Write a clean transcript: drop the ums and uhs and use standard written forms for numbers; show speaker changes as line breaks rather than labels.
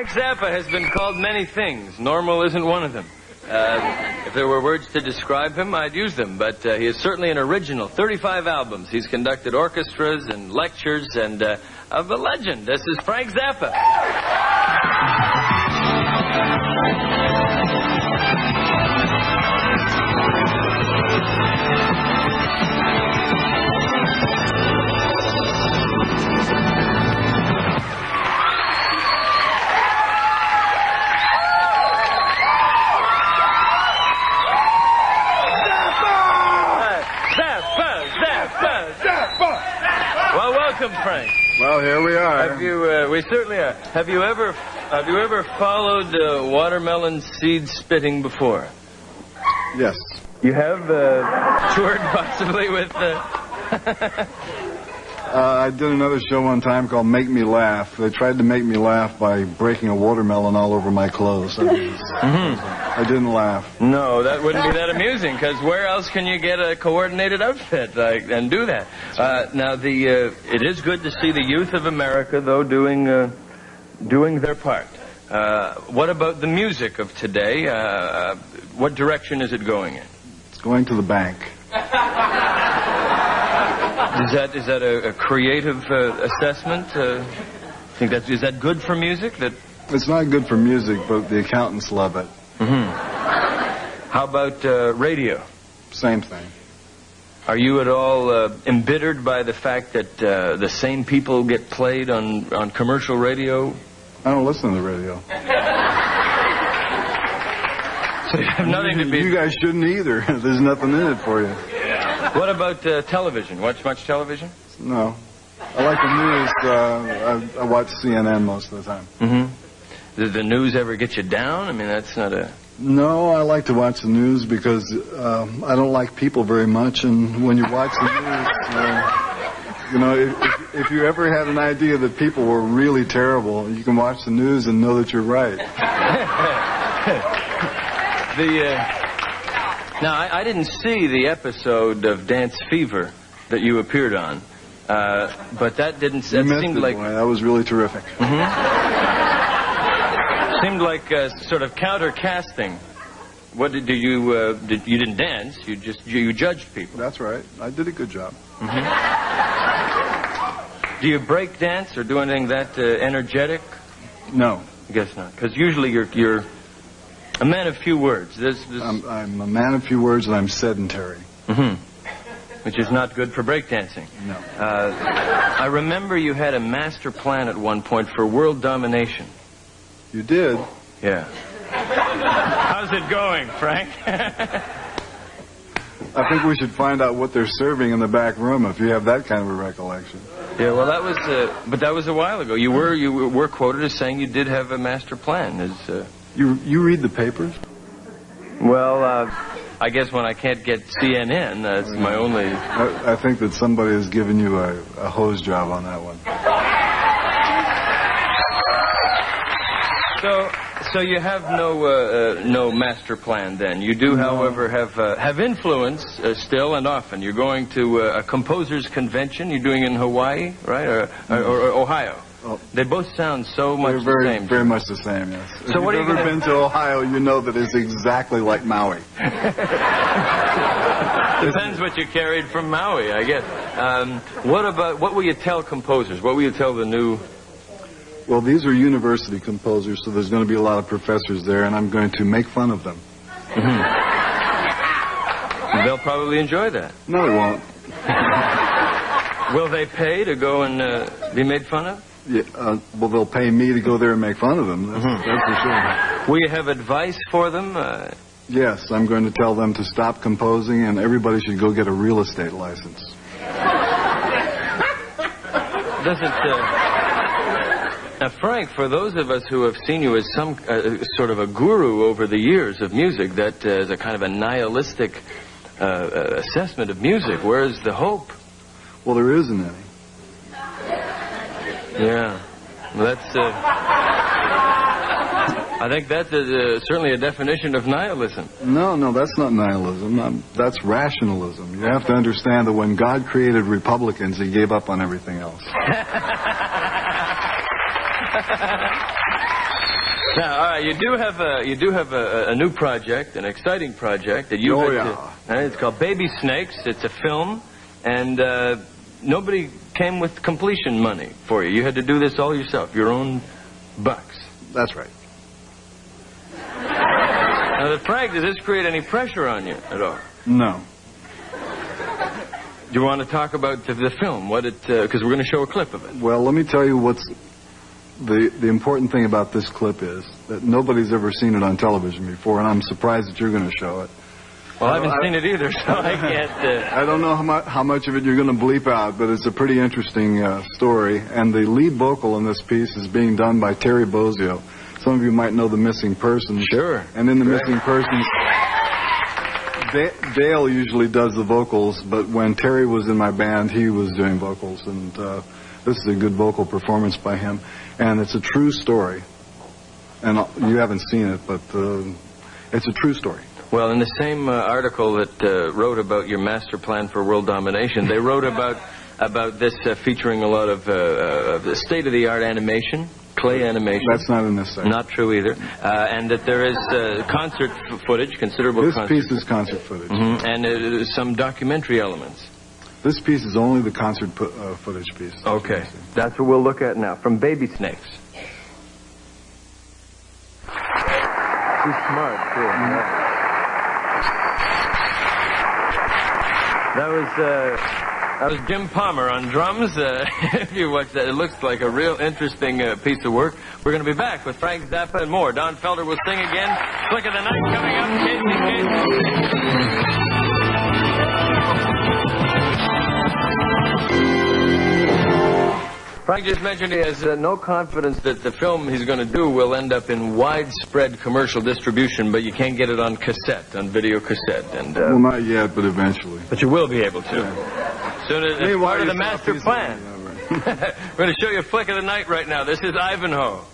Frank Zappa has been called many things. Normal isn't one of them. If there were words to describe him, I'd use them, but he is certainly an original. 35 albums. He's conducted orchestras and lectures, and of a legend. This is Frank Zappa. Well, welcome, Frank.
Well, here we are.
Have you? We certainly are. Have you ever followed watermelon seed spitting before?
Yes.
You have toured possibly with.
I did another show one time called Make Me Laugh. They tried to make me laugh by breaking a watermelon all over my clothes. I didn't laugh.
No, that wouldn't be that amusing, because where else can you get a coordinated outfit and do that? Now, it is good to see the youth of America, though, doing their part. What about the music of today? What direction is it going in?
It's going to the bank.
Is that a creative assessment? Is that good for music?
It's not good for music, but the accountants love it.
How about radio?
Same thing.
Are you at all embittered by the fact that the same people get played on commercial radio?
I don't listen to the radio.
So you have nothing to be...
You guys shouldn't either. There's nothing in it for you.
What about television? Watch much television?
No. I like the news. I watch CNN most of the time.
Does the news ever get you down? I mean, that's not a...
No, I like to watch the news because I don't like people very much, and when you watch the news, if you ever had an idea that people were really terrible, you can watch the news and know that you're right.
Now, I didn't see the episode of Dance Fever that you appeared on, but that didn't...
You missed it, boy. That was really terrific.
Seemed like sort of counter-casting. What did you didn't dance, you judged people.
That's right. I did a good job.
Do you break dance or do anything that energetic?
No.
I guess not, because usually you're a man of few words.
I'm a man of few words, and I'm sedentary.
Which is not good for breakdancing.
No.
I remember you had a master plan at one point for world domination.
You did?
Yeah. How's it going, Frank?
I think we should find out what they're serving in the back room if you have that kind of a recollection.
Yeah, well, but that was a while ago. You were quoted as saying you did have a master plan.
You read the papers?
Well, I guess when I can't get CNN, that's my only...
I think that somebody has given you a hose job on that one.
So you have no master plan then. You do, however, have influence still and often. You're going to a composers' convention. You're doing it in Hawaii, right, or Ohio? Oh. They both sound so much the same.
Very much the same, yes.
So
if you've ever been to Ohio, you know that it's exactly like Maui.
Depends what you carried from Maui, I guess. What will you tell composers? What will you tell the new...
Well, these are university composers, so there's going to be a lot of professors there, and I'm going to make fun of them.
They'll probably enjoy that.
No, they won't.
Will they pay to go and be made fun of?
Yeah, well, they'll pay me to go there and make fun of them. That's for sure.
Will you have advice for them?
Yes, I'm going to tell them to stop composing, and everybody should go get a real estate license.
Now, Frank, for those of us who have seen you as some sort of a guru over the years of music, that is a kind of a nihilistic assessment of music. Where is the hope?
Well, there isn't any.
Yeah. Well, that's... I think that's certainly a definition of nihilism.
No, that's not nihilism. That's rationalism. You have to understand that when God created Republicans, he gave up on everything else.
Now, all right, you do have a new project, an exciting project that you. It's called Baby Snakes. It's a film, and nobody came with completion money for you. You had to do this all yourself, your own bucks.
That's right.
Now, Frank, does this create any pressure on you at all?
No.
Do you want to talk about the film? Because we're going to show a clip of it.
Well, let me tell you what's the important thing about this clip is that nobody's ever seen it on television before, and I'm surprised that you're going to show it.
Well, I haven't seen it either, so I can't...
I don't know how much of it you're going to bleep out, but it's a pretty interesting story, and the lead vocal in this piece is being done by Terry Bozzio. Some of you might know the Missing Persons.
Sure.
And in the Missing Persons, Dale usually does the vocals, but when Terry was in my band, he was doing vocals, and this is a good vocal performance by him. And it's a true story. And you haven't seen it, but it's a true story.
Well, in the same article that wrote about your master plan for world domination, they wrote about this featuring a lot of the state-of-the-art animation, clay animation.
That's not in this section.
Not true either. And that there is concert footage, considerable
this
concert.
This piece is concert footage.
Mm-hmm. And some documentary elements.
This piece is only the concert footage piece.
Okay. That's what we'll look at now, from Baby Snakes. She's smart, too. Mm-hmm. That was Jim Palmer on drums. If you watch that, it looks like a real interesting piece of work. We're going to be back with Frank Zappa and more. Don Felder will sing again. Flick of the Night coming up. Casey. Frank just mentioned he has no confidence that the film he's going to do will end up in widespread commercial distribution, but you can't get it on cassette, on video cassette. And
well, not yet, but eventually.
But you will be able to. Yeah. Soon as it's part of the master plan. We're going to show you a flick of the night right now. This is Ivanhoe.